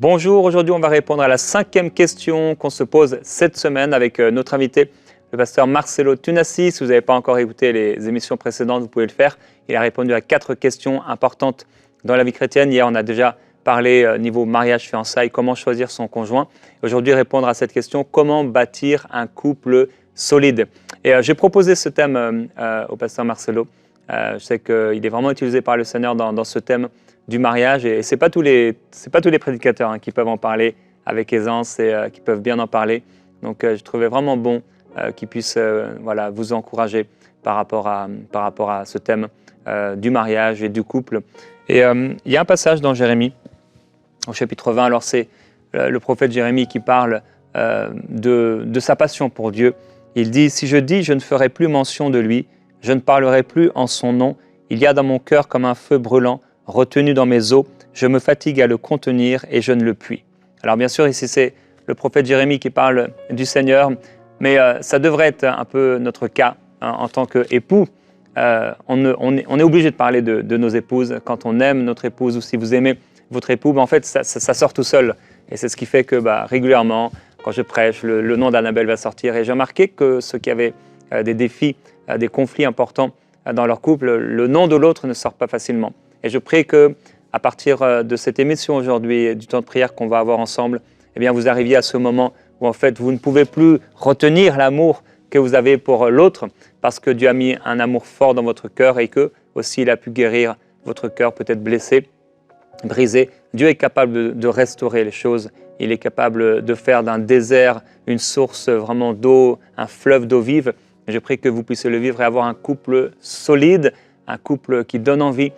Bonjour, aujourd'hui on va répondre à la 5e question qu'on se pose cette semaine avec notre invité, le pasteur Marcelo Tunasi. Si vous n'avez pas encore écouté les émissions précédentes, vous pouvez le faire. Il a répondu à 4 questions importantes dans la vie chrétienne. Hier, on a déjà parlé niveau mariage, fiançailles, comment choisir son conjoint. Aujourd'hui, répondre à cette question, comment bâtir un couple solide. Et j'ai proposé ce thème au pasteur Marcelo. Je sais qu'il est vraiment utilisé par le Seigneur dans ce thème du mariage, et ce n'est pas tous les prédicateurs qui peuvent en parler avec aisance et qui peuvent bien en parler. Donc je trouvais vraiment bon qu'ils puissent vous encourager par rapport à ce thème du mariage et du couple. Et il y a un passage dans Jérémie, au chapitre 20, alors c'est le prophète Jérémie qui parle de sa passion pour Dieu. Il dit « Si je dis, je ne ferai plus mention de lui, je ne parlerai plus en son nom, il y a dans mon cœur comme un feu brûlant, retenu dans mes os, je me fatigue à le contenir et je ne le puis. » Alors bien sûr, ici c'est le prophète Jérémie qui parle du Seigneur, mais ça devrait être un peu notre cas en tant qu'époux. On est obligé de parler de nos épouses quand on aime notre épouse, ou si vous aimez votre époux, en fait ça sort tout seul. Et c'est ce qui fait que régulièrement, quand je prêche, le nom d'Annabelle va sortir. Et j'ai remarqué que ceux qui avaient des défis, des conflits importants dans leur couple, le nom de l'autre ne sort pas facilement. Et je prie qu'à partir de cette émission aujourd'hui, du temps de prière qu'on va avoir ensemble, eh bien, vous arriviez à ce moment où en fait vous ne pouvez plus retenir l'amour que vous avez pour l'autre, parce que Dieu a mis un amour fort dans votre cœur et que aussi il a pu guérir votre cœur peut-être blessé, brisé. Dieu est capable de restaurer les choses. Il est capable de faire d'un désert une source vraiment d'eau, un fleuve d'eau vive. Je prie que vous puissiez le vivre et avoir un couple solide, un couple qui donne envie.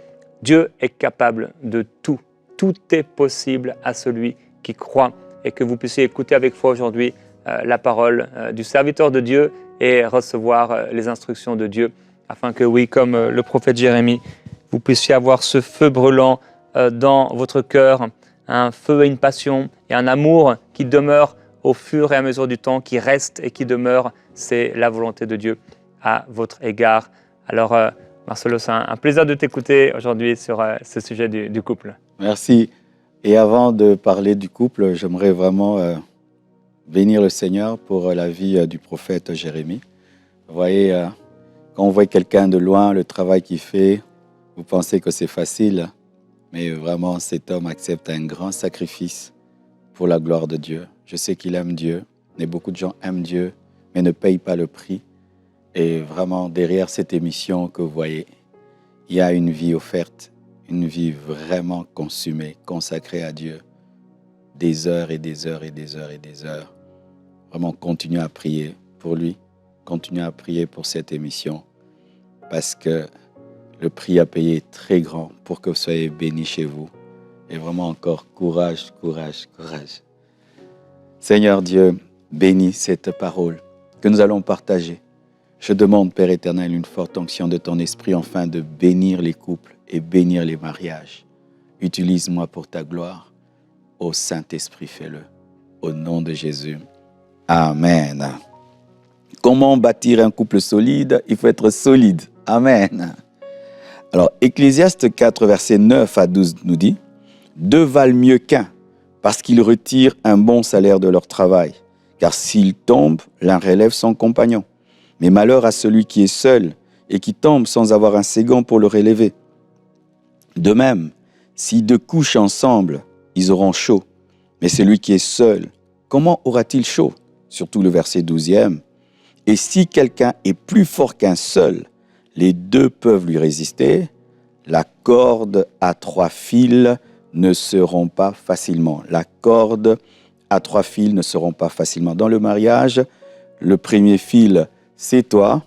Dieu est capable de tout. Tout est possible à celui qui croit. Et que vous puissiez écouter avec foi aujourd'hui la parole du serviteur de Dieu et recevoir les instructions de Dieu, afin que oui, comme le prophète Jérémie, vous puissiez avoir ce feu brûlant dans votre cœur, un feu et une passion et un amour qui demeure au fur et à mesure du temps, qui reste et qui demeure. C'est la volonté de Dieu à votre égard. Alors, Marcelo, c'est un plaisir de t'écouter aujourd'hui sur ce sujet du couple. Merci. Et avant de parler du couple, j'aimerais vraiment bénir le Seigneur pour la vie du prophète Jérémie. Vous voyez, quand on voit quelqu'un de loin, le travail qu'il fait, vous pensez que c'est facile, mais vraiment, cet homme accepte un grand sacrifice pour la gloire de Dieu. Je sais qu'il aime Dieu, mais beaucoup de gens aiment Dieu, mais ne payent pas le prix. Et vraiment, derrière cette émission que vous voyez, il y a une vie offerte, une vie vraiment consumée, consacrée à Dieu. Des heures et des heures et des heures et des heures. Vraiment, continuez à prier pour lui, continuez à prier pour cette émission, parce que le prix à payer est très grand pour que vous soyez bénis chez vous. Et vraiment encore, courage, courage, courage. Seigneur Dieu, bénis cette parole que nous allons partager. Je demande, Père éternel, une forte onction de ton esprit afin de bénir les couples et bénir les mariages. Utilise-moi pour ta gloire. Ô Saint-Esprit, fais-le. Au nom de Jésus. Amen. Comment bâtir un couple solide? Il faut être solide. Amen. Alors, Ecclésiaste 4, versets 9 à 12 nous dit « Deux valent mieux qu'un, parce qu'ils retirent un bon salaire de leur travail. Car s'ils tombent, l'un relève son compagnon. Mais malheur à celui qui est seul et qui tombe sans avoir un second pour le relever. De même, si deux couchent ensemble, ils auront chaud. Mais celui qui est seul, comment aura-t-il chaud ?» Surtout le verset 12e. « Et si quelqu'un est plus fort qu'un seul, les deux peuvent lui résister. La corde à 3 fils ne se rompt pas facilement. » La corde à 3 fils ne se rompt pas facilement. Dans le mariage, le premier fil, c'est toi.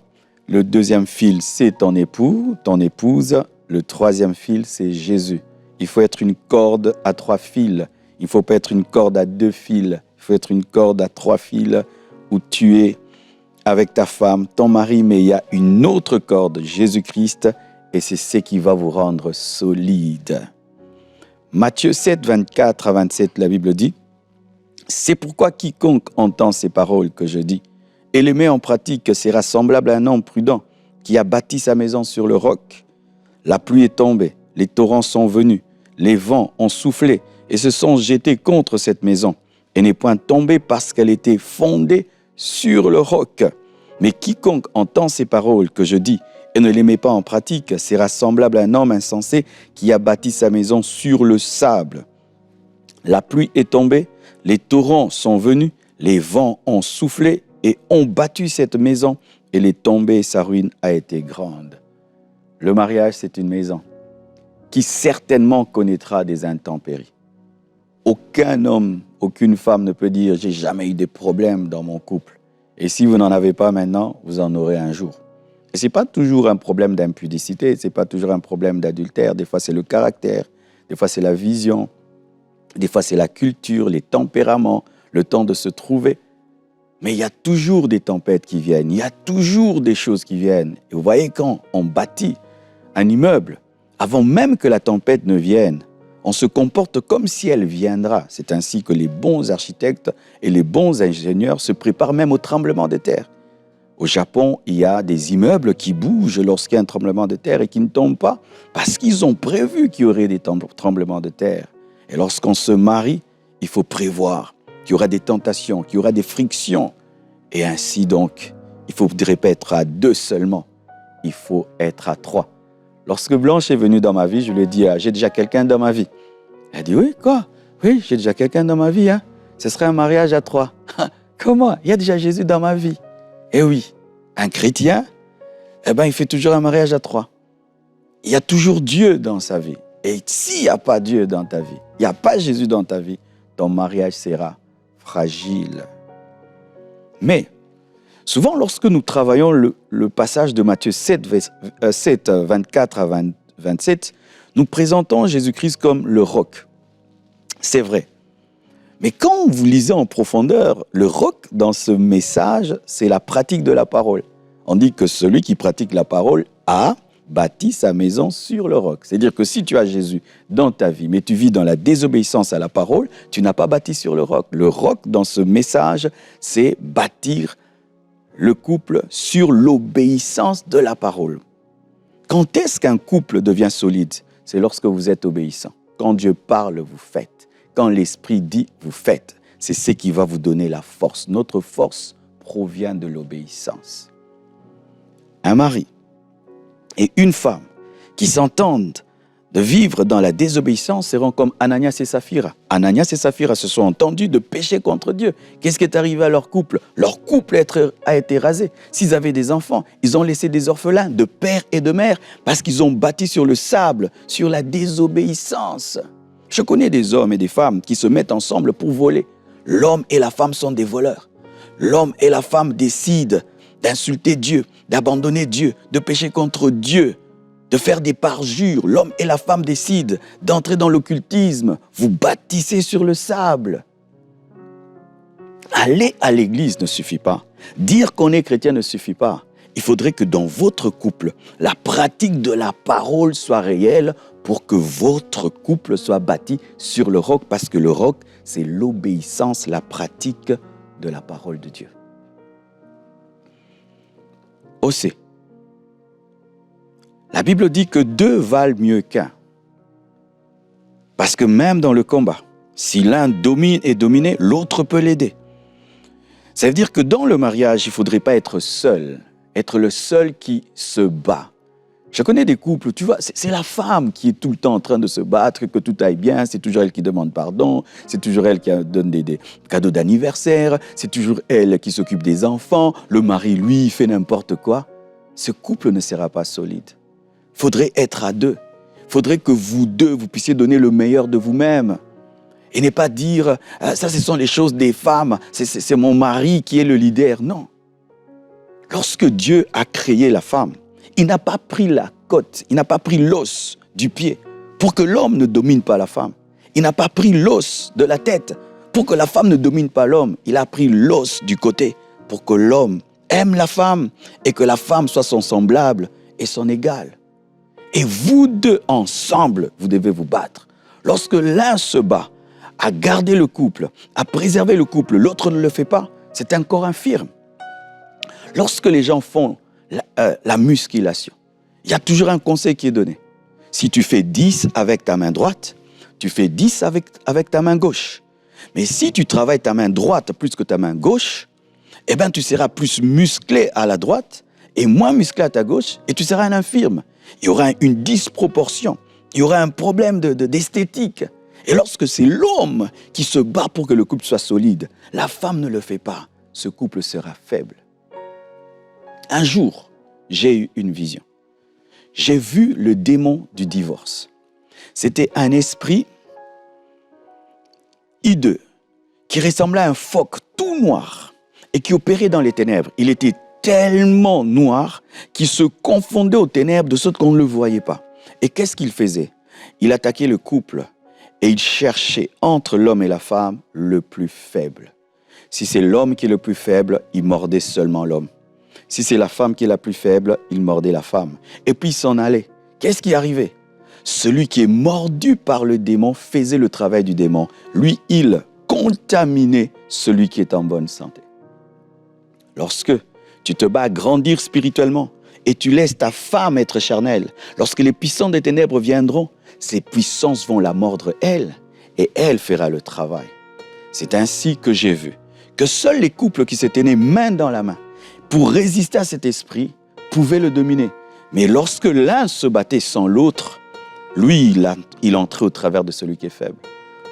Le deuxième fil, c'est ton époux, ton épouse. Le troisième fil, c'est Jésus. Il faut être une corde à 3 fils. Il ne faut pas être une corde à 2 fils. Il faut être une corde à 3 fils où tu es avec ta femme, ton mari, mais il y a une autre corde, Jésus-Christ, et c'est ce qui va vous rendre solide. Matthieu 7, 24 à 27, la Bible dit « C'est pourquoi quiconque entend ces paroles que je dis et les met en pratique sera semblable à un homme prudent qui a bâti sa maison sur le roc. La pluie est tombée, les torrents sont venus, les vents ont soufflé et se sont jetés contre cette maison. Elle n'est point tombée parce qu'elle était fondée sur le roc. Mais quiconque entend ces paroles que je dis et ne les met pas en pratique sera semblable à un homme insensé qui a bâti sa maison sur le sable. La pluie est tombée, les torrents sont venus, les vents ont soufflé et ont battu cette maison, et elle est tombée et sa ruine a été grande. Le mariage, c'est une maison qui certainement connaîtra des intempéries. Aucun homme, aucune femme ne peut dire « j'ai jamais eu de problème dans mon couple ». Et si vous n'en avez pas maintenant, vous en aurez un jour. Et ce n'est pas toujours un problème d'impudicité, ce n'est pas toujours un problème d'adultère. Des fois, c'est le caractère, des fois, c'est la vision, des fois, c'est la culture, les tempéraments, le temps de se trouver. Mais il y a toujours des tempêtes qui viennent, il y a toujours des choses qui viennent. Et vous voyez, quand on bâtit un immeuble, avant même que la tempête ne vienne, on se comporte comme si elle viendra. C'est ainsi que les bons architectes et les bons ingénieurs se préparent même au tremblement de terre. Au Japon, il y a des immeubles qui bougent lorsqu'il y a un tremblement de terre et qui ne tombent pas parce qu'ils ont prévu qu'il y aurait des tremblements de terre. Et lorsqu'on se marie, il faut prévoir qu'il y aura des tentations, qu'il y aura des frictions. Et ainsi donc, il ne faudrait pas être à 2 seulement, il faut être à 3. Lorsque Blanche est venue dans ma vie, je lui ai dit « j'ai déjà quelqu'un dans ma vie ». Elle a dit « oui, quoi ? Oui, j'ai déjà quelqu'un dans ma vie. Hein. Ce serait un mariage à 3. » Comment ? Il y a déjà Jésus dans ma vie. Eh oui, un chrétien, il fait toujours un mariage à 3. Il y a toujours Dieu dans sa vie. Et s'il n'y a pas Dieu dans ta vie, il n'y a pas Jésus dans ta vie, ton mariage sera fragile. Mais, souvent lorsque nous travaillons le passage de Matthieu 7, 24 à 27, nous présentons Jésus-Christ comme le roc. C'est vrai. Mais quand vous lisez en profondeur, le roc dans ce message, c'est la pratique de la parole. On dit que celui qui pratique la parole a bâti sa maison sur le roc. C'est-à-dire que si tu as Jésus dans ta vie, mais tu vis dans la désobéissance à la parole, tu n'as pas bâti sur le roc. Le roc dans ce message, c'est bâtir le couple sur l'obéissance de la parole. Quand est-ce qu'un couple devient solide ? C'est lorsque vous êtes obéissant. Quand Dieu parle, vous faites. Quand l'Esprit dit, vous faites. C'est ce qui va vous donner la force. Notre force provient de l'obéissance. Un mari et une femme qui s'entendent de vivre dans la désobéissance seront comme Ananias et Saphira. Ananias et Saphira se sont entendus de pécher contre Dieu. Qu'est-ce qui est arrivé à leur couple ? Leur couple a été rasé. S'ils avaient des enfants, ils ont laissé des orphelins de père et de mère parce qu'ils ont bâti sur le sable, sur la désobéissance. Je connais des hommes et des femmes qui se mettent ensemble pour voler. L'homme et la femme sont des voleurs. L'homme et la femme décident d'insulter Dieu, d'abandonner Dieu, de pécher contre Dieu, de faire des parjures. L'homme et la femme décident d'entrer dans l'occultisme. Vous bâtissez sur le sable. Aller à l'église ne suffit pas. Dire qu'on est chrétien ne suffit pas. Il faudrait que dans votre couple, la pratique de la parole soit réelle pour que votre couple soit bâti sur le roc, parce que le roc, c'est l'obéissance, la pratique de la parole de Dieu. Aussi, la Bible dit que 2 valent mieux qu'1. Parce que même dans le combat, si l'un domine et dominé, l'autre peut l'aider. Ça veut dire que dans le mariage, il ne faudrait pas être seul, être le seul qui se bat. Je connais des couples, tu vois, c'est la femme qui est tout le temps en train de se battre, que tout aille bien, c'est toujours elle qui demande pardon, c'est toujours elle qui donne des cadeaux d'anniversaire, c'est toujours elle qui s'occupe des enfants, le mari, lui, il fait n'importe quoi. Ce couple ne sera pas solide. Il faudrait être à 2. Il faudrait que vous 2, vous puissiez donner le meilleur de vous-même. Et ne pas dire, ça, ce sont les choses des femmes, c'est mon mari qui est le leader. Non. Lorsque Dieu a créé la femme, il n'a pas pris la côte, il n'a pas pris l'os du pied pour que l'homme ne domine pas la femme. Il n'a pas pris l'os de la tête pour que la femme ne domine pas l'homme. Il a pris l'os du côté pour que l'homme aime la femme et que la femme soit son semblable et son égal. Et vous 2 ensemble, vous devez vous battre. Lorsque l'un se bat à garder le couple, à préserver le couple, l'autre ne le fait pas, c'est un corps infirme. Lorsque les gens font la musculation, il y a toujours un conseil qui est donné. Si tu fais 10 avec ta main droite, tu fais 10 avec ta main gauche. Mais si tu travailles ta main droite plus que ta main gauche, eh bien, tu seras plus musclé à la droite et moins musclé à ta gauche, et tu seras un infirme. Il y aura une disproportion, il y aura un problème d'esthétique. Et lorsque c'est l'homme qui se bat pour que le couple soit solide, la femme ne le fait pas, ce couple sera faible. Un jour, j'ai eu une vision. J'ai vu le démon du divorce. C'était un esprit hideux qui ressemblait à un phoque tout noir et qui opérait dans les ténèbres. Il était tellement noir qu'il se confondait aux ténèbres de sorte qu'on ne le voyait pas. Et qu'est-ce qu'il faisait? Il attaquait le couple et il cherchait entre l'homme et la femme le plus faible. Si c'est l'homme qui est le plus faible, il mordait seulement l'homme. Si c'est la femme qui est la plus faible, il mordait la femme. Et puis il s'en allait. Qu'est-ce qui arrivait? Celui qui est mordu par le démon faisait le travail du démon. Lui, il contaminait celui qui est en bonne santé. Lorsque tu te bats à grandir spirituellement et tu laisses ta femme être charnelle, lorsque les puissants des ténèbres viendront, ces puissances vont la mordre elle et elle fera le travail. C'est ainsi que j'ai vu que seuls les couples qui s'étaient nés main dans la main pour résister à cet esprit pouvaient le dominer. Mais lorsque l'un se battait sans l'autre, lui, il entrait au travers de celui qui est faible.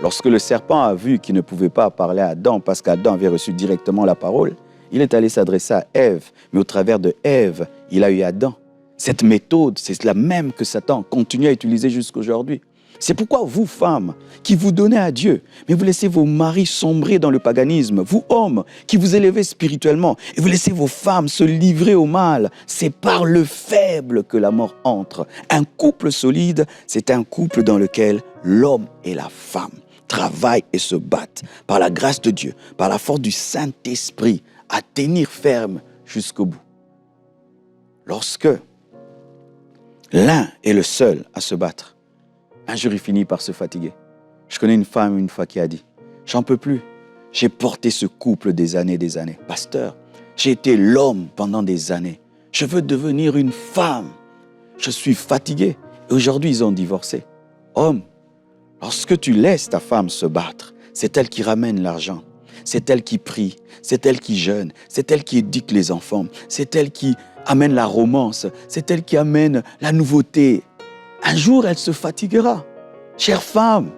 Lorsque le serpent a vu qu'il ne pouvait pas parler à Adam parce qu'Adam avait reçu directement la parole, il est allé s'adresser à Ève. Mais au travers de Ève, il a eu Adam. Cette méthode, c'est la même que Satan continue à utiliser jusqu'aujourd'hui. C'est pourquoi vous, femmes, qui vous donnez à Dieu, mais vous laissez vos maris sombrer dans le paganisme, vous, hommes, qui vous élevez spirituellement, et vous laissez vos femmes se livrer au mal, c'est par le faible que la mort entre. Un couple solide, c'est un couple dans lequel l'homme et la femme travaillent et se battent par la grâce de Dieu, par la force du Saint-Esprit, à tenir ferme jusqu'au bout. Lorsque l'un est le seul à se battre, un jour, il finit par se fatiguer. Je connais une femme une fois qui a dit « J'en peux plus. J'ai porté ce couple des années. Pasteur, j'ai été l'homme pendant des années. Je veux devenir une femme. Je suis fatigué. » Et aujourd'hui, ils ont divorcé. Homme, lorsque tu laisses ta femme se battre, c'est elle qui ramène l'argent. C'est elle qui prie. C'est elle qui jeûne. C'est elle qui éduque les enfants. C'est elle qui amène la romance. C'est elle qui amène la nouveauté. Un jour, elle se fatiguera. Chère femme,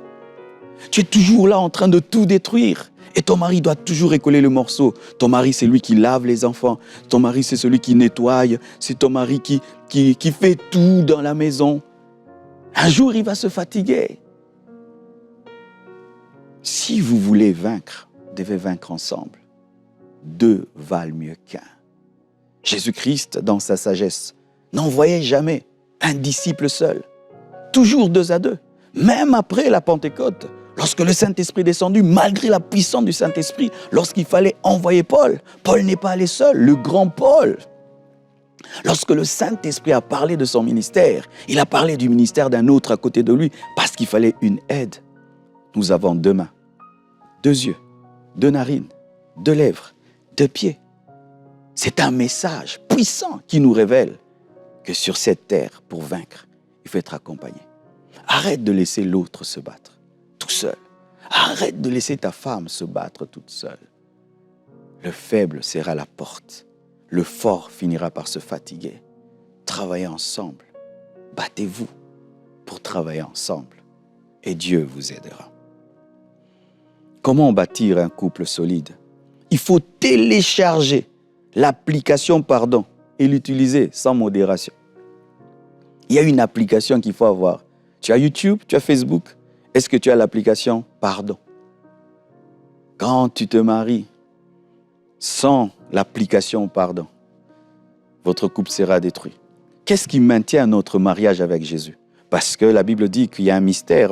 tu es toujours là en train de tout détruire. Et ton mari doit toujours écoler le morceau. Ton mari, c'est lui qui lave les enfants. Ton mari, c'est celui qui nettoie. C'est ton mari qui fait tout dans la maison. Un jour, il va se fatiguer. Si vous voulez vaincre, vous devez vaincre ensemble. Deux valent mieux qu'un. Jésus-Christ, dans sa sagesse, n'envoyait jamais un disciple seul. Toujours 2 à 2. Même après la Pentecôte, lorsque le Saint-Esprit est descendu, malgré la puissance du Saint-Esprit, lorsqu'il fallait envoyer Paul, Paul n'est pas allé seul, le grand Paul. Lorsque le Saint-Esprit a parlé de son ministère, il a parlé du ministère d'un autre à côté de lui, parce qu'il fallait une aide. Nous avons 2 mains, 2 yeux, 2 narines, 2 lèvres, 2 pieds. C'est un message puissant qui nous révèle que sur cette terre, pour vaincre, il faut être accompagné. Arrête de laisser l'autre se battre, tout seul. Arrête de laisser ta femme se battre toute seule. Le faible sera la porte. Le fort finira par se fatiguer. Travaillez ensemble. Battez-vous pour travailler ensemble. Et Dieu vous aidera. Comment bâtir un couple solide? Il faut télécharger l'application pardon et l'utiliser sans modération. Il y a une application qu'il faut avoir. Tu as YouTube, tu as Facebook. Est-ce que tu as l'application pardon? Quand tu te maries sans l'application pardon, votre couple sera détruit. Qu'est-ce qui maintient notre mariage avec Jésus? Parce que la Bible dit qu'il y a un mystère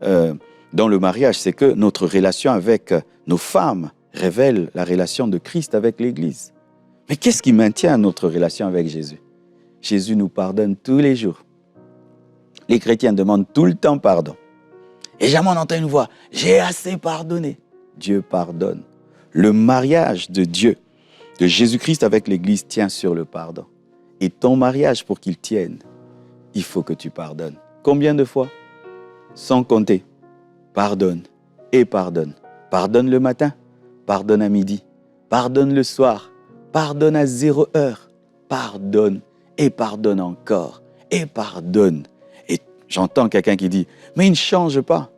dans le mariage, c'est que notre relation avec nos femmes révèle la relation de Christ avec l'Église. Mais qu'est-ce qui maintient notre relation avec Jésus? Jésus nous pardonne tous les jours. Les chrétiens demandent tout le temps pardon. Et jamais on entend une voix, j'ai assez pardonné. Dieu pardonne. Le mariage de Dieu, de Jésus-Christ avec l'Église tient sur le pardon. Et ton mariage, pour qu'il tienne, il faut que tu pardonnes. Combien de fois? Sans compter. pardonne et pardonne. Pardonne le matin, pardonne à midi, pardonne le soir, pardonne à 0 heure, pardonne et pardonne encore et pardonne. Et j'entends quelqu'un qui dit, mais il ne change pas.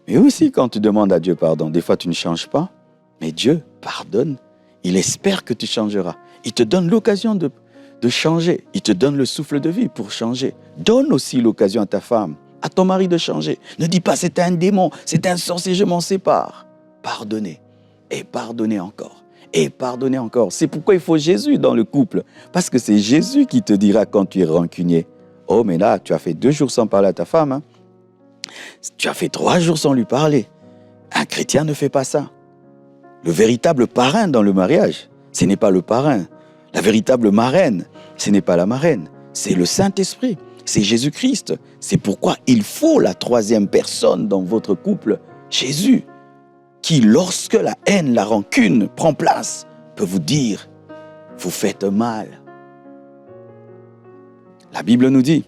Mais aussi quand tu demandes à Dieu pardon, des fois tu ne changes pas, mais Dieu pardonne. Il espère que tu changeras. Il te donne l'occasion de changer. Il te donne le souffle de vie pour changer. Donne aussi l'occasion à ta femme, à ton mari de changer. Ne dis pas c'est un démon, c'est un sorcier, je m'en sépare. Pardonnez et pardonnez encore et pardonnez encore. C'est pourquoi il faut Jésus dans le couple. Parce que c'est Jésus qui te dira quand tu es rancunier. Oh mais là, tu as fait 2 jours sans parler à ta femme. Hein? Tu as fait 3 jours sans lui parler. Un chrétien ne fait pas ça. Le véritable parrain dans le mariage, ce n'est pas le parrain. La véritable marraine, ce n'est pas la marraine. C'est le Saint-Esprit, c'est Jésus-Christ. C'est pourquoi il faut la 3e personne dans votre couple, Jésus, qui, lorsque la haine, la rancune prend place, peut vous dire, vous faites mal. La Bible nous dit,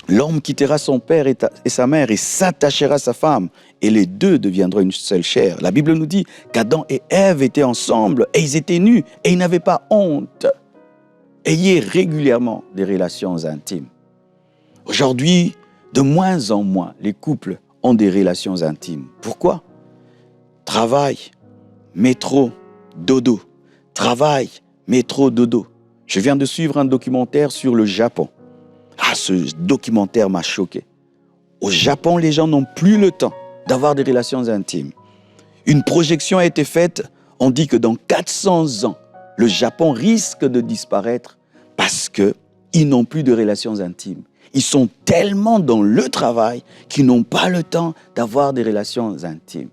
l'homme quittera son père et sa mère et s'attachera à sa femme, et les 2 deviendront une seule chair. La Bible nous dit qu'Adam et Ève étaient ensemble, et ils étaient nus, et ils n'avaient pas honte. Ayez régulièrement des relations intimes. Aujourd'hui, de moins en moins, les couples ont des relations intimes. Pourquoi? Travail, métro, dodo. Travail, métro, dodo. Je viens de suivre un documentaire sur le Japon. Ah, ce documentaire m'a choqué. Au Japon, les gens n'ont plus le temps d'avoir des relations intimes. Une projection a été faite, on dit que dans 400 ans, le Japon risque de disparaître parce qu'ils n'ont plus de relations intimes. Ils sont tellement dans le travail qu'ils n'ont pas le temps d'avoir des relations intimes.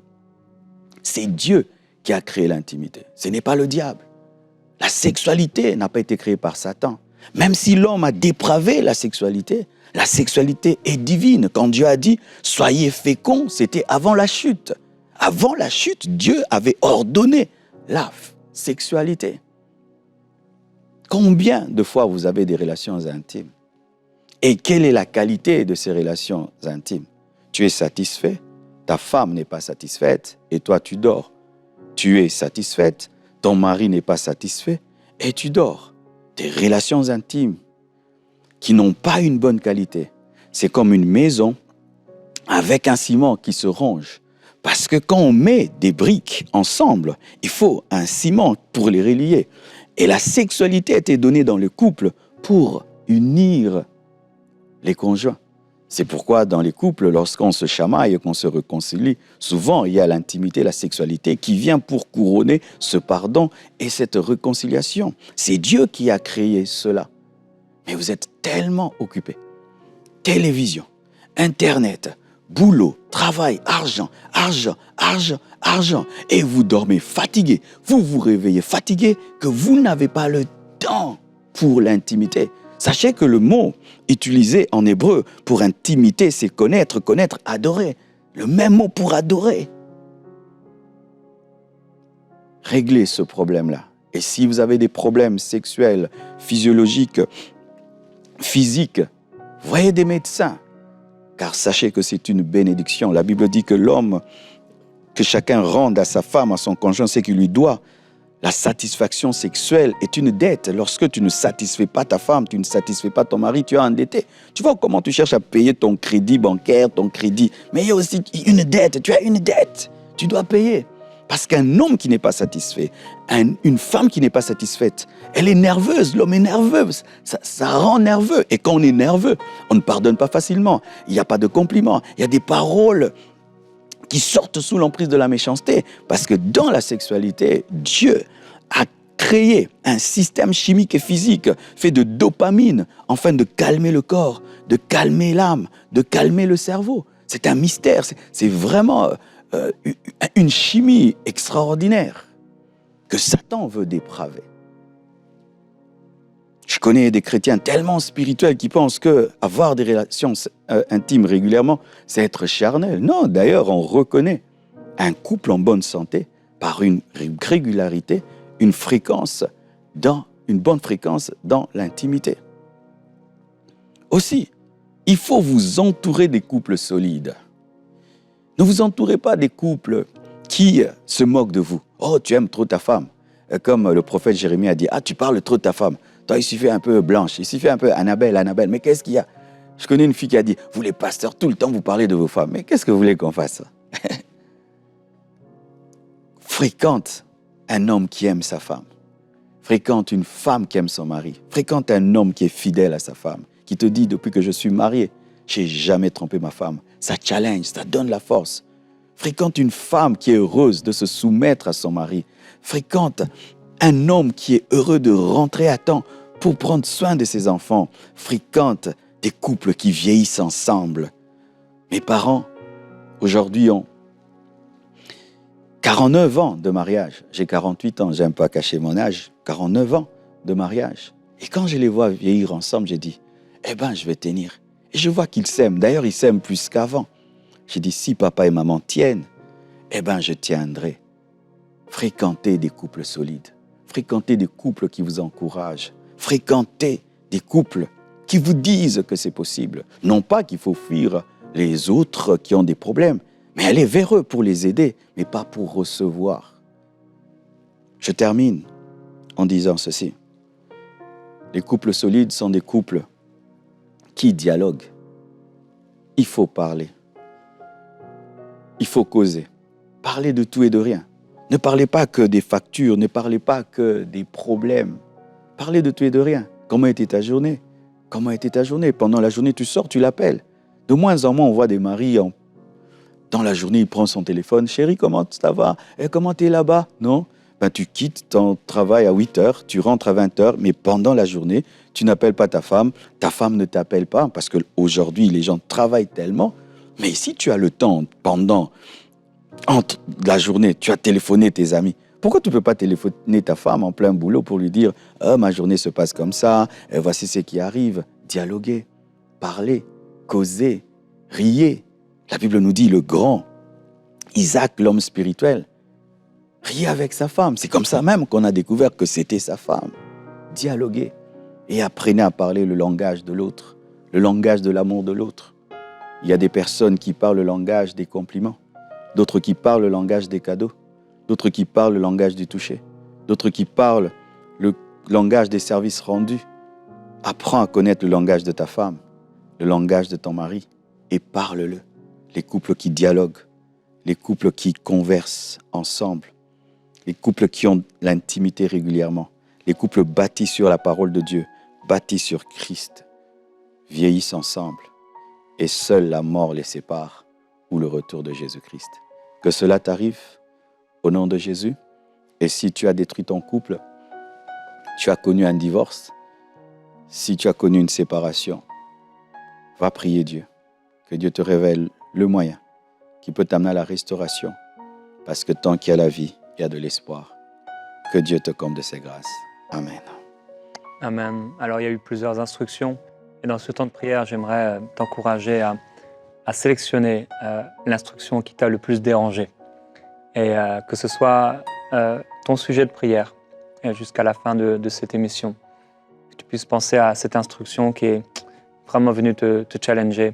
C'est Dieu qui a créé l'intimité, ce n'est pas le diable. La sexualité n'a pas été créée par Satan. Même si l'homme a dépravé la sexualité est divine. Quand Dieu a dit « soyez féconds », c'était avant la chute. Avant la chute, Dieu avait ordonné la sexualité. Combien de fois vous avez des relations intimes? Et quelle est la qualité de ces relations intimes? Tu es satisfait, ta femme n'est pas satisfaite et toi tu dors. Tu es satisfaite, ton mari n'est pas satisfait et tu dors. Des relations intimes qui n'ont pas une bonne qualité. C'est comme une maison avec un ciment qui se ronge. Parce que quand on met des briques ensemble, il faut un ciment pour les relier. Et la sexualité a été donnée dans le couple pour unir les conjoints. C'est pourquoi dans les couples, lorsqu'on se chamaille et qu'on se réconcilie, souvent il y a l'intimité, la sexualité qui vient pour couronner ce pardon et cette réconciliation. C'est Dieu qui a créé cela. Mais vous êtes tellement occupés. Télévision, Internet, boulot, travail, argent. Et vous dormez fatigué. Vous vous réveillez fatigué que vous n'avez pas le temps pour l'intimité. Sachez que le mot utilisé en hébreu pour intimité, c'est connaître, adorer. Le même mot pour adorer. Réglez ce problème-là. Et si vous avez des problèmes sexuels, physiologiques, physiques, voyez des médecins. Car sachez que c'est une bénédiction. La Bible dit que l'homme, que chacun rende à sa femme, à son conjoint, ce qu'il lui doit. La satisfaction sexuelle est une dette. Lorsque tu ne satisfais pas ta femme, tu ne satisfais pas ton mari, tu es endetté. Tu vois comment tu cherches à payer ton crédit bancaire, ton crédit. Mais il y a aussi une dette. Tu as une dette. Tu dois payer. Parce qu'un homme qui n'est pas satisfait, une femme qui n'est pas satisfaite, elle est nerveuse. L'homme est nerveux. Ça rend nerveux. Et quand on est nerveux, on ne pardonne pas facilement. Il n'y a pas de compliments. Il y a des paroles qui sortent sous l'emprise de la méchanceté. Parce que dans la sexualité, Dieu a créé un système chimique et physique fait de dopamine, afin de calmer le corps, de calmer l'âme, de calmer le cerveau. C'est un mystère. C'est vraiment une chimie extraordinaire que Satan veut dépraver. Je connais des chrétiens tellement spirituels qui pensent que avoir des relations intimes régulièrement, c'est être charnel. Non, d'ailleurs, on reconnaît un couple en bonne santé par une régularité, une bonne fréquence dans l'intimité. Aussi, il faut vous entourer des couples solides. Ne vous entourez pas des couples qui se moquent de vous. Oh, tu aimes trop ta femme. Comme le prophète Jérémie a dit, ah, tu parles trop de ta femme. Toi, il suffit un peu Blanche, il suffit un peu Annabelle. Mais qu'est-ce qu'il y a? Je connais une fille qui a dit, vous les pasteurs, tout le temps, vous parlez de vos femmes. Mais qu'est-ce que vous voulez qu'on fasse? Fréquente un homme qui aime sa femme. Fréquente une femme qui aime son mari. Fréquente un homme qui est fidèle à sa femme, qui te dit, depuis que je suis marié, je n'ai jamais trompé ma femme. Ça challenge, ça donne la force. Fréquente une femme qui est heureuse de se soumettre à son mari. Fréquente un homme qui est heureux de rentrer à temps pour prendre soin de ses enfants. Fréquente des couples qui vieillissent ensemble. Mes parents, aujourd'hui, ont 49 ans de mariage. J'ai 48 ans, j'aime pas cacher mon âge. 49 ans de mariage. Et quand je les vois vieillir ensemble, j'ai dit, eh ben, je vais tenir. Et je vois qu'ils s'aiment. D'ailleurs, ils s'aiment plus qu'avant. J'ai dit, si papa et maman tiennent, eh ben, je tiendrai. Fréquentez des couples solides. Fréquentez des couples qui vous encouragent. Fréquentez des couples qui vous disent que c'est possible. Non pas qu'il faut fuir les autres qui ont des problèmes, mais aller vers eux pour les aider, mais pas pour recevoir. Je termine en disant ceci. Les couples solides sont des couples qui dialoguent. Il faut parler. Il faut causer. Parler de tout et de rien. Ne parlez pas que des factures, ne parlez pas que des problèmes. Parlez de tout et de rien. Comment était ta journée? Comment était ta journée? Pendant la journée, tu sors, tu l'appelles. De moins en moins, on voit des maris, dans la journée, il prend son téléphone. Chérie, comment ça va? Comment tu es là-bas? Non? Ben, tu quittes ton travail à 8 heures, tu rentres à 20 heures, mais pendant la journée, tu n'appelles pas ta femme ne t'appelle pas, parce qu'aujourd'hui, les gens travaillent tellement. Mais si tu as le temps entre la journée, tu as téléphoné tes amis. Pourquoi tu ne peux pas téléphoner ta femme en plein boulot pour lui dire « Oh, ma journée se passe comme ça, voici ce qui arrive ». Dialoguer, parler, causer, rier. La Bible nous dit le grand Isaac, l'homme spirituel, riait avec sa femme. C'est comme ça même qu'on a découvert que c'était sa femme. Dialoguer et apprenez à parler le langage de l'autre, le langage de l'amour de l'autre. Il y a des personnes qui parlent le langage des compliments, d'autres qui parlent le langage des cadeaux, d'autres qui parlent le langage du toucher, d'autres qui parlent le langage des services rendus. Apprends à connaître le langage de ta femme, le langage de ton mari, et parle-le. Les couples qui dialoguent, les couples qui conversent ensemble, les couples qui ont l'intimité régulièrement, les couples bâtis sur la parole de Dieu, bâtis sur Christ, vieillissent ensemble, et seule la mort les sépare, ou le retour de Jésus-Christ. Que cela t'arrive au nom de Jésus. Et si tu as détruit ton couple, tu as connu un divorce, si tu as connu une séparation, va prier Dieu. Que Dieu te révèle le moyen qui peut t'amener à la restauration. Parce que tant qu'il y a la vie, il y a de l'espoir. Que Dieu te comble de ses grâces. Amen. Amen. Alors, il y a eu plusieurs instructions. Et dans ce temps de prière, j'aimerais t'encourager à sélectionner l'instruction qui t'a le plus dérangé. Et que ce soit ton sujet de prière jusqu'à la fin de cette émission. Que tu puisses penser à cette instruction qui est vraiment venue te challenger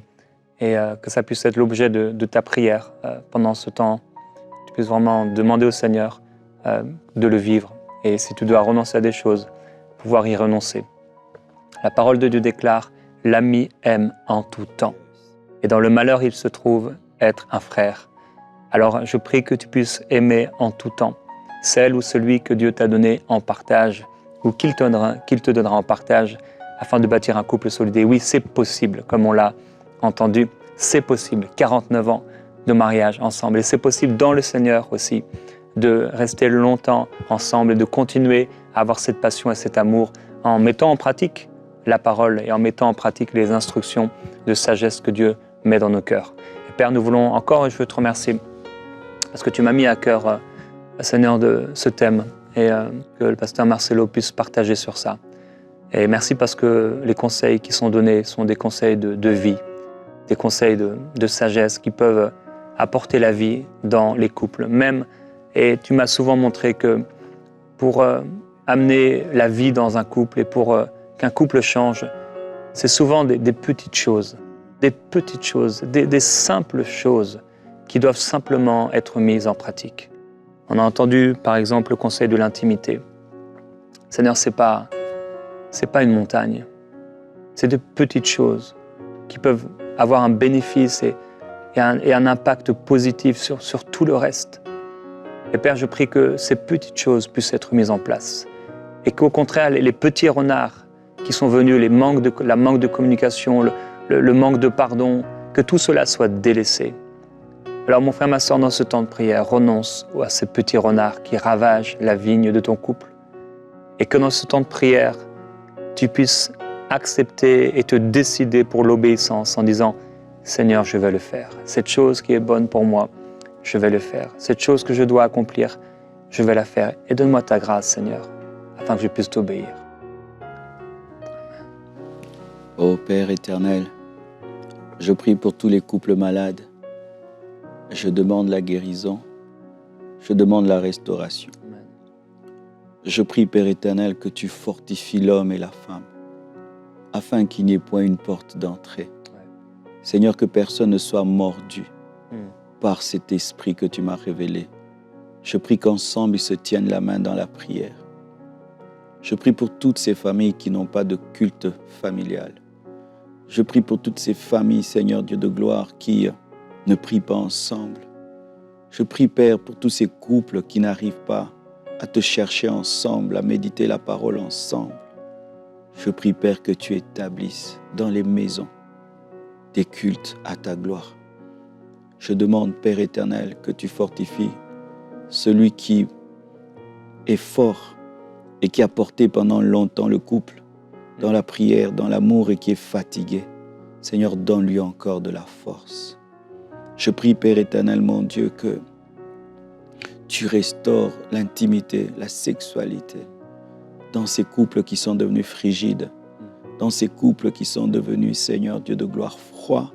et que ça puisse être l'objet de ta prière pendant ce temps. Tu puisses vraiment demander au Seigneur de le vivre. Et si tu dois renoncer à des choses, pouvoir y renoncer. La parole de Dieu déclare « L'ami aime en tout temps. Et dans le malheur, il se trouve être un frère. » Alors, je prie que tu puisses aimer en tout temps celle ou celui que Dieu t'a donné en partage ou qu'il te donnera en partage afin de bâtir un couple solide. Et oui, c'est possible, comme on l'a entendu, c'est possible. 49 ans de mariage ensemble. Et c'est possible dans le Seigneur aussi de rester longtemps ensemble et de continuer à avoir cette passion et cet amour en mettant en pratique la parole et en mettant en pratique les instructions de sagesse que Dieu met dans nos cœurs. Et Père, nous voulons encore, et je veux te remercier, parce que tu m'as mis à cœur, Seigneur, de ce thème et que le pasteur Marcelo puisse partager sur ça. Et merci parce que les conseils qui sont donnés sont des conseils de vie, des conseils de sagesse qui peuvent apporter la vie dans les couples. Même, et tu m'as souvent montré que pour amener la vie dans un couple et pour qu'un couple change, c'est souvent des petites choses, des simples choses qui doivent simplement être mises en pratique. On a entendu, par exemple, le conseil de l'intimité. Seigneur, ce n'est pas une montagne. C'est de petites choses qui peuvent avoir un bénéfice et un impact positif sur tout le reste. Et Père, je prie que ces petites choses puissent être mises en place. Et qu'au contraire, les petits renards qui sont venus, la manque de communication, le manque de pardon, que tout cela soit délaissé. Alors mon frère, ma soeur, dans ce temps de prière, renonce à ces petits renards qui ravagent la vigne de ton couple. Et que dans ce temps de prière, tu puisses accepter et te décider pour l'obéissance en disant « Seigneur, je vais le faire. Cette chose qui est bonne pour moi, je vais le faire. Cette chose que je dois accomplir, je vais la faire. Et donne-moi ta grâce, Seigneur, afin que je puisse t'obéir. » Ô Père éternel, je prie pour tous les couples malades. Je demande la guérison. Je demande la restauration. Amen. Je prie, Père éternel, que tu fortifies l'homme et la femme, afin qu'il n'y ait point une porte d'entrée. Ouais. Seigneur, que personne ne soit mordu par cet esprit que tu m'as révélé. Je prie qu'ensemble ils se tiennent la main dans la prière. Je prie pour toutes ces familles qui n'ont pas de culte familial. Je prie pour toutes ces familles, Seigneur Dieu de gloire, qui ne prient pas ensemble. Je prie, Père, pour tous ces couples qui n'arrivent pas à te chercher ensemble, à méditer la parole ensemble. Je prie, Père, que tu établisses dans les maisons des cultes à ta gloire. Je demande, Père éternel, que tu fortifies celui qui est fort et qui a porté pendant longtemps le couple dans la prière, dans l'amour et qui est fatigué. Seigneur, donne-lui encore de la force. Je prie, Père éternel, mon Dieu, que tu restaures l'intimité, la sexualité dans ces couples qui sont devenus frigides, dans ces couples qui sont devenus, Seigneur Dieu de gloire, froids.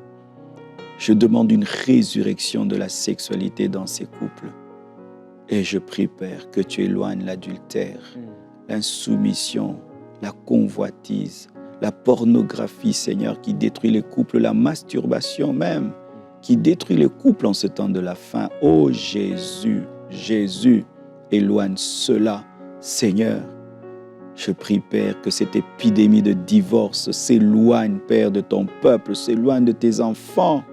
Je demande une résurrection de la sexualité dans ces couples. Et je prie, Père, que tu éloignes l'adultère, l'insoumission, la convoitise, la pornographie, Seigneur, qui détruit les couples, la masturbation même, qui détruit les couples en ce temps de la fin. Oh Jésus, Jésus, éloigne cela, Seigneur. Je prie, Père, que cette épidémie de divorce s'éloigne, Père, de ton peuple, s'éloigne de tes enfants.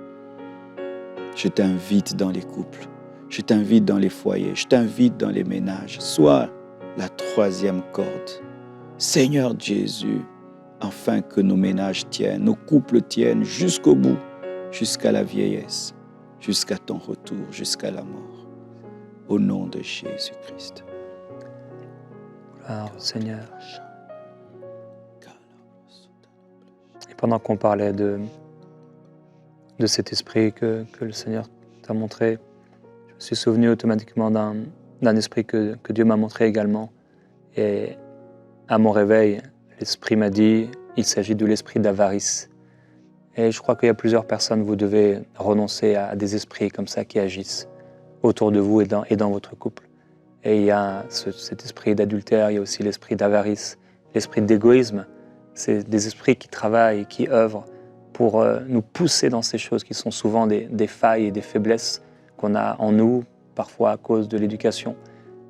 Je t'invite dans les couples, je t'invite dans les foyers, je t'invite dans les ménages. Sois la troisième corde. Seigneur Jésus, afin que nos ménages tiennent, nos couples tiennent jusqu'au bout, jusqu'à la vieillesse, jusqu'à ton retour, jusqu'à la mort. Au nom de Jésus-Christ. Gloire au Seigneur. Et pendant qu'on parlait de cet esprit que le Seigneur t'a montré, je me suis souvenu automatiquement d'un esprit que Dieu m'a montré également. Et à mon réveil, l'esprit m'a dit, il s'agit de l'esprit d'avarice. Et je crois qu'il y a plusieurs personnes, vous devez renoncer à des esprits comme ça qui agissent autour de vous et dans votre couple. Et il y a cet esprit d'adultère, il y a aussi l'esprit d'avarice, l'esprit d'égoïsme. C'est des esprits qui travaillent et qui œuvrent pour nous pousser dans ces choses qui sont souvent des failles et des faiblesses qu'on a en nous, parfois à cause de l'éducation.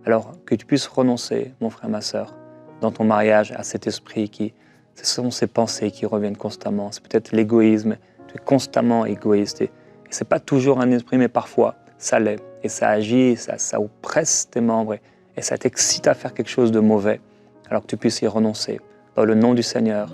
Alors que tu puisses renoncer, mon frère, ma sœur, dans ton mariage, à cet esprit ce sont ces pensées qui reviennent constamment. C'est peut-être l'égoïsme, tu es constamment égoïste. Et ce n'est pas toujours un esprit, mais parfois, ça l'est. Et ça agit, ça oppresse tes membres et ça t'excite à faire quelque chose de mauvais. Alors que tu puisses y renoncer. Dans le nom du Seigneur,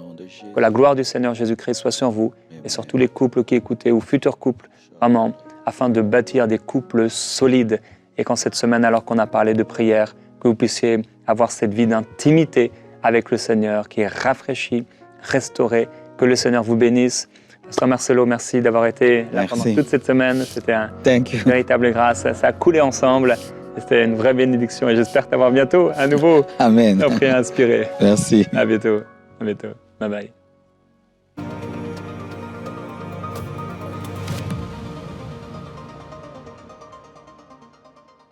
que la gloire du Seigneur Jésus-Christ soit sur vous et sur tous les couples qui écoutaient ou futurs couples, vraiment, afin de bâtir des couples solides. Et qu'en cette semaine, alors qu'on a parlé de prière, que vous puissiez avoir cette vie d'intimité avec le Seigneur qui est rafraîchie, restaurée. Que le Seigneur vous bénisse. Pasteur Marcelo, merci d'avoir été là pendant toute cette semaine. C'était une véritable grâce. Ça a coulé ensemble. C'était une vraie bénédiction et j'espère t'avoir bientôt à nouveau. Amen. Appris à inspirer. Merci. À bientôt. À bientôt. Bye bye.